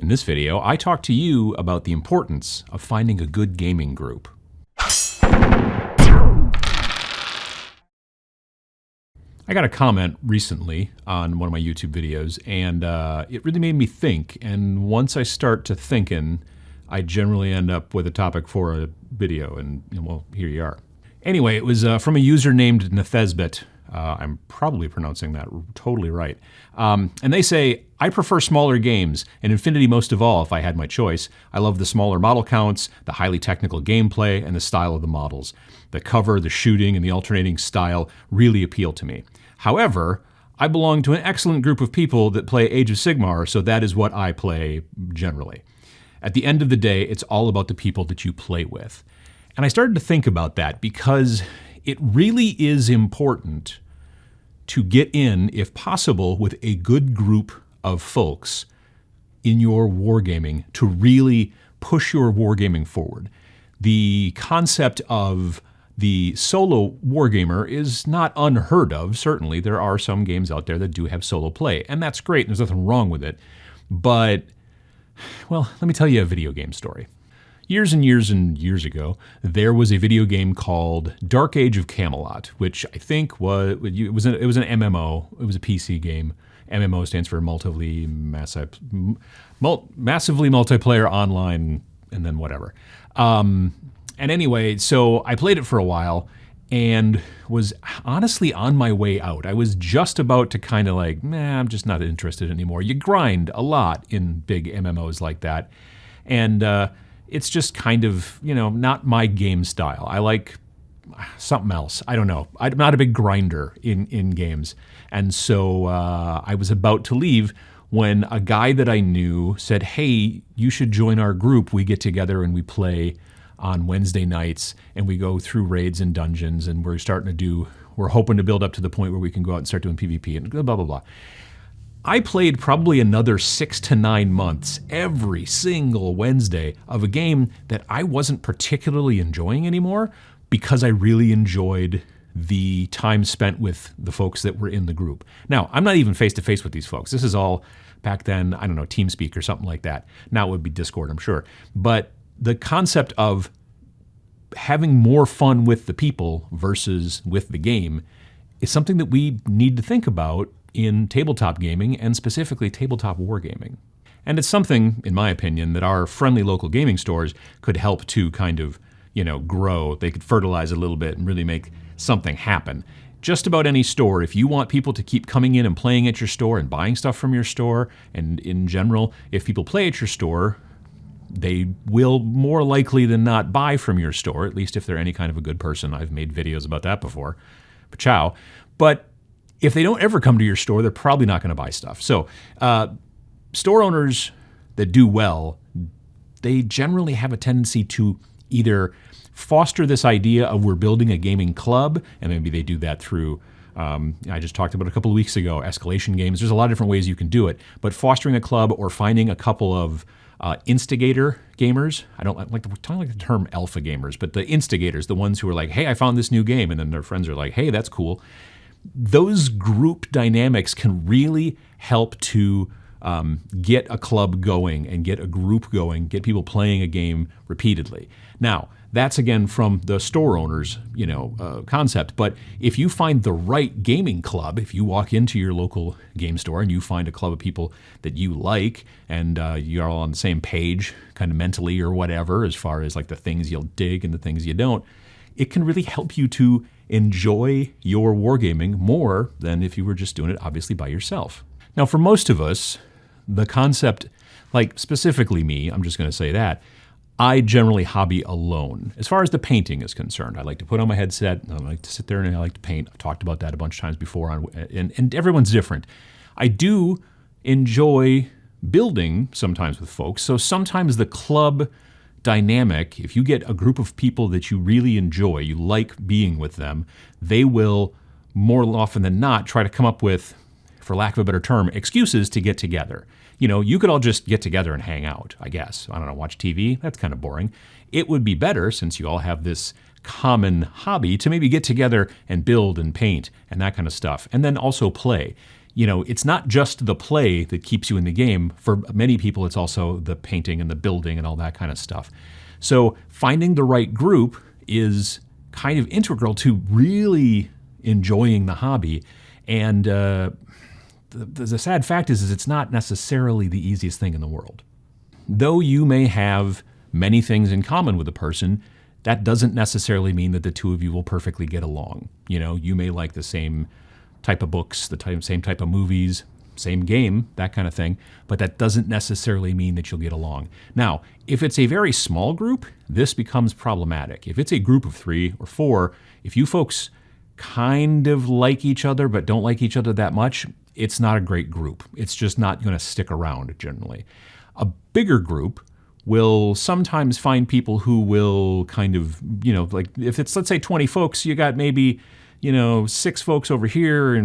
In this video, I talk to you about the importance of finding a good gaming group. I got a comment recently on one of my YouTube videos, and it really made me think. And once I start to thinking, I generally end up with a topic for a video, and well, here you are. Anyway, it was from a user named Nethesbit. I'm probably pronouncing that totally right. And they say, I prefer smaller games, and Infinity most of all if I had my choice. I love the smaller model counts, the highly technical gameplay, and the style of the models. The cover, the shooting, and the alternating style really appeal to me. However, I belong to an excellent group of people that play Age of Sigmar, so that is what I play generally. At the end of the day, it's all about the people that you play with. And I started to think about that because it really is important to get in, if possible, with a good group of folks in your wargaming to really push your wargaming forward. The concept of the solo wargamer is not unheard of. Certainly, there are some games out there that do have solo play, and that's great, and there's nothing wrong with it. But, well, let me tell you a video game story. Years and years and years ago, there was a video game called Dark Age of Camelot, which I think was an MMO. It was a PC game. MMO stands for massively multiplayer online, and then whatever. And anyway, so I played it for a while and was honestly on my way out. I was just about to kind of like, I'm just not interested anymore. You grind a lot in big MMOs like that. And it's just kind of, not my game style. I like something else. I don't know. I'm not a big grinder in games. And so I was about to leave when a guy that I knew said, hey, you should join our group. We get together and we play on Wednesday nights and we go through raids and dungeons, and we're hoping to build up to the point where we can go out and start doing PvP and blah, blah, blah. I played probably another 6 to 9 months every single Wednesday of a game that I wasn't particularly enjoying anymore because I really enjoyed the time spent with the folks that were in the group. Now, I'm not even face-to-face with these folks. This is all back then, I don't know, TeamSpeak or something like that. Now it would be Discord, I'm sure. But the concept of having more fun with the people versus with the game is something that we need to think about in tabletop gaming, and specifically tabletop wargaming. And it's something, in my opinion, that our friendly local gaming stores could help to kind of, grow. They could fertilize a little bit and really make something happen. Just about any store, if you want people to keep coming in and playing at your store and buying stuff from your store, and in general, if people play at your store, they will more likely than not buy from your store, at least if they're any kind of a good person. I've made videos about that before. Ciao. But if they don't ever come to your store, they're probably not going to buy stuff. So store owners that do well, they generally have a tendency to either foster this idea of we're building a gaming club, and maybe they do that through, I just talked about a couple of weeks ago, escalation games. There's a lot of different ways you can do it, but fostering a club or finding a couple of instigator gamers. I don't like the term alpha gamers, but the instigators, the ones who are like, hey, I found this new game, and then their friends are like, hey, that's cool. Those group dynamics can really help to get a club going and get a group going, get people playing a game repeatedly. Now, that's again from the store owner's concept. But if you find the right gaming club, if you walk into your local game store and you find a club of people that you like and you're all on the same page kind of mentally or whatever, as far as like the things you'll dig and the things you don't, it can really help you to enjoy your wargaming more than if you were just doing it obviously by yourself. Now, for most of us, the concept, like specifically me, I'm just going to say that, I generally hobby alone. As far as the painting is concerned, I like to put on my headset, I like to sit there and I like to paint. I've talked about that a bunch of times before, and everyone's different. I do enjoy building sometimes with folks, so sometimes the club dynamic, if you get a group of people that you really enjoy, you like being with them, they will more often than not try to come up with, for lack of a better term, excuses to get together. You could all just get together and hang out, I guess. I don't know, watch TV? That's kind of boring. It would be better, since you all have this common hobby, to maybe get together and build and paint and that kind of stuff, and then also play. it's not just the play that keeps you in the game. For many people, it's also the painting and the building and all that kind of stuff. So finding the right group is kind of integral to really enjoying the hobby. And the sad fact is it's not necessarily the easiest thing in the world. Though you may have many things in common with a person, that doesn't necessarily mean that the two of you will perfectly get along. You may like the same type of books, same type of movies, same game, that kind of thing, but that doesn't necessarily mean that you'll get along. Now, if it's a very small group, this becomes problematic. If it's a group of 3 or 4, if you folks kind of like each other but don't like each other that much, it's not a great group. It's just not going to stick around generally. A bigger group will sometimes find people who will kind of, like if it's, let's say 20 folks, you got maybe 6 folks over here,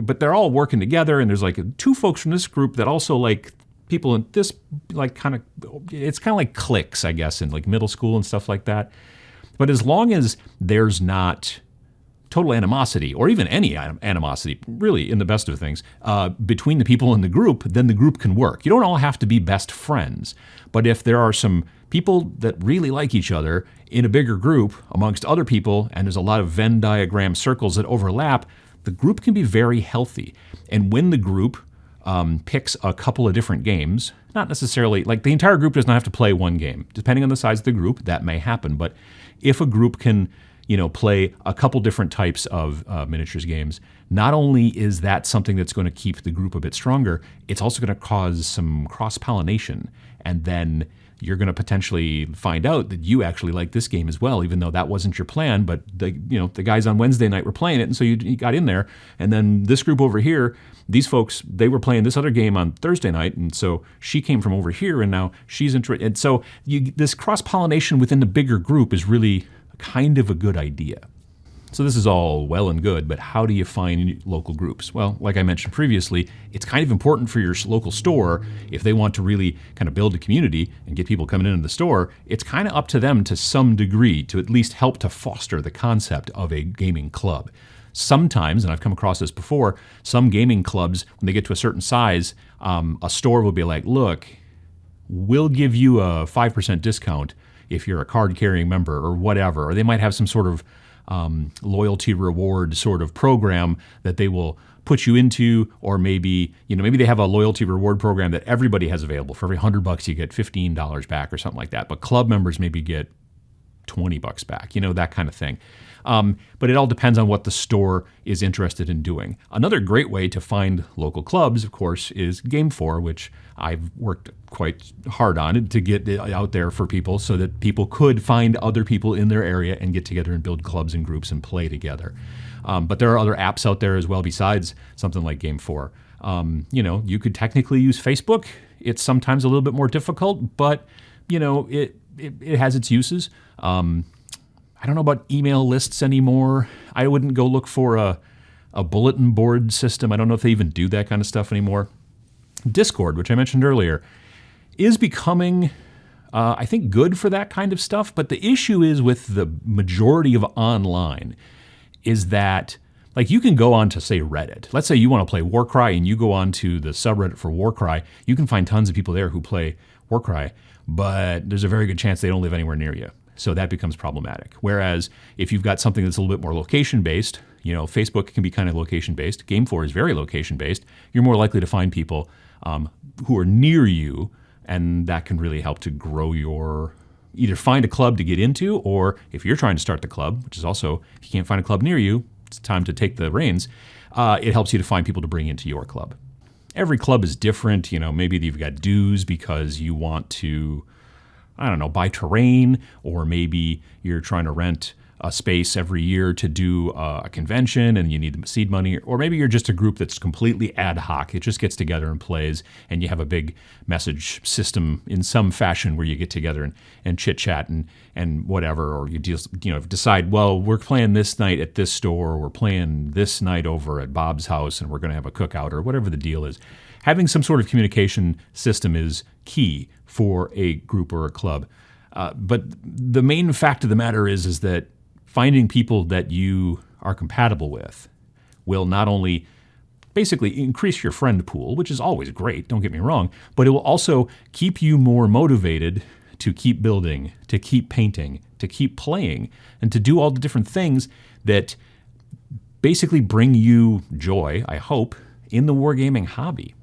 but they're all working together, and there's like 2 folks from this group that also like people in this, like it's kind of like cliques, I guess, in like middle school and stuff like that. But as long as there's not total animosity, or even any animosity, really, in the best of things, between the people in the group, then the group can work. You don't all have to be best friends, but if there are some people that really like each other in a bigger group amongst other people, and there's a lot of Venn diagram circles that overlap, the group can be very healthy. And when the group picks a couple of different games, not necessarily, like the entire group doesn't have to play one game. Depending on the size of the group, that may happen. But if a group can play a couple different types of miniatures games, not only is that something that's going to keep the group a bit stronger, it's also going to cause some cross-pollination. And then you're going to potentially find out that you actually like this game as well, even though that wasn't your plan, but the guys on Wednesday night were playing it, and so you got in there. And then this group over here, these folks, they were playing this other game on Thursday night, and so she came from over here, and now she's interested. And so this cross-pollination within the bigger group is really kind of a good idea. So this is all well and good, but how do you find local groups? Well, like I mentioned previously, it's kind of important for your local store. If they want to really kind of build a community and get people coming into the store, it's kind of up to them to some degree to at least help to foster the concept of a gaming club. Sometimes, and I've come across this before, some gaming clubs, when they get to a certain size, a store will be like, look, we'll give you a 5% discount if you're a card-carrying member or whatever. Or they might have some sort of loyalty reward sort of program that they will put you into, or maybe they have a loyalty reward program that everybody has available. For every $100 you get $15 back or something like that. But club members maybe get $20 back, that kind of thing. But it all depends on what the store is interested in doing. Another great way to find local clubs, of course, is Game4, which I've worked quite hard on to get out there for people so that people could find other people in their area and get together and build clubs and groups and play together. But there are other apps out there as well besides something like Game4. You could technically use Facebook. It's sometimes a little bit more difficult, but it has its uses. I don't know about email lists anymore. I wouldn't go look for a bulletin board system. I don't know if they even do that kind of stuff anymore. Discord, which I mentioned earlier, is becoming, I think, good for that kind of stuff. But the issue is with the majority of online is that, like, you can go on to, say, Reddit. Let's say you want to play Warcry and you go on to the subreddit for Warcry. You can find tons of people there who play Warcry, but there's a very good chance they don't live anywhere near you. So that becomes problematic. Whereas if you've got something that's a little bit more location-based, Facebook can be kind of location-based. Game4 is very location-based. You're more likely to find people who are near you, and that can really help to grow either find a club to get into, or if you're trying to start the club, which is also, if you can't find a club near you, it's time to take the reins, it helps you to find people to bring into your club. Every club is different. Maybe you've got dues because you want to, buy terrain, or maybe you're trying to rent a space every year to do a convention and you need the seed money, or maybe you're just a group that's completely ad hoc. It just gets together and plays, and you have a big message system in some fashion where you get together and chit-chat and whatever, or you just decide, well, we're playing this night at this store, or we're playing this night over at Bob's house, and we're going to have a cookout, or whatever the deal is. Having some sort of communication system is key for a group or a club. But the main fact of the matter is that finding people that you are compatible with will not only basically increase your friend pool, which is always great, don't get me wrong, but it will also keep you more motivated to keep building, to keep painting, to keep playing, and to do all the different things that basically bring you joy, I hope, in the wargaming hobby.